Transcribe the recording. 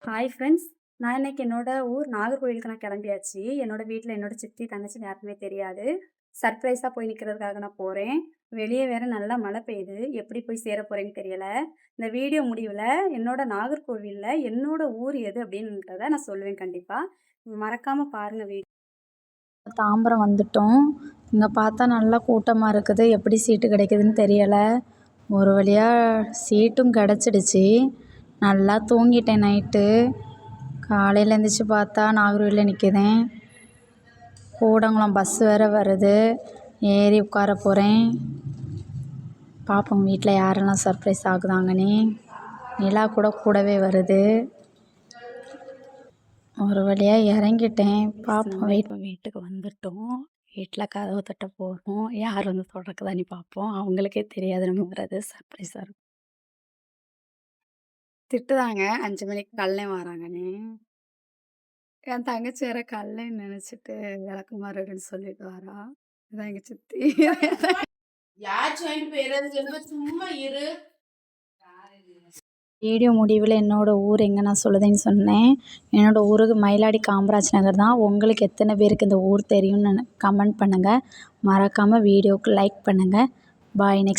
Hi friends. நான் இன்னைக்கு என்னோட ஊர் நாகர்கோவிலுக்கு நான் கிளம்பியாச்சு. என்னோட வீட்ல என்னோட சித்தி, தங்கச்சின்னு யாருக்குமே தெரியாது. சர்ப்ரைஸா போய் நிக்கிறதுக்காக நான் போறேன். வெளிய வேற நல்லா மழை பெய்யுது. எப்படி போய் சேர போறேன்னு தெரியல. இந்த வீடியோ முடிவுல என்னோட நாகர்கோவில்ல என்னோட ஊர் எது அப்படின்றத நான் சொல்லுவேன் கண்டிப்பா. மறக்காம பாருங்க தாம்பரம் வந்துட்டோம். இங்கே பார்த்தா நல்லா கூட்டமாக இருக்குது. எப்படி சீட்டு கிடைக்குதுன்னு தெரியலை. ஒரு வழியாக சீட்டும் கிடச்சிடுச்சு. நல்லா தூங்கிட்டேன் நைட்டு. காலையில் எழுந்திரிச்சி பார்த்தா நாகர்கோவிலில் நிற்கிதேன். கூடங்குளம் பஸ் வேறு வருது. ஏறி உட்கார போகிறேன். பார்ப்போம் வீட்டில் யாரெல்லாம் சர்ப்ரைஸ் ஆகுதாங்கன்னு. நிலா கூடவே வருது. ஒரு வழியாக இறங்கிட்டேன். பார்ப்போம். இப்போ வீட்டுக்கு வந்துட்டோம். வீட்டில் கதவு தட்ட போகிறோம். யார் வந்து தொடக்குதான்னு பார்ப்போம். அவங்களுக்கே தெரியாது நம்ம வர்றது சர்ப்ரைஸாக இருக்கும். திட்டுதாங்க 5 மணிக்கு கல்லே வராங்கன்னு. என் தங்கச்சி வேற கல்லேன்னு நினச்சிட்டு விளக்குமாறுன்னு சொல்லிட்டு வரா. இதான் எங்க சித்தி. சும்மா இரு. வீடியோ முடிவில் என்னோடய ஊர் எங்கே நான் சொல்லுதேன்னு சொன்னேன். என்னோடய ஊருக்கு மயிலாடி காமராஜ் நகர் தான். உங்களுக்கு எத்தனை பேருக்கு இந்த ஊர் தெரியும்னு கமெண்ட் பண்ணுங்கள். மறக்காமல் வீடியோவுக்கு லைக் பண்ணுங்கள். பாய். நெக்ஸ்ட்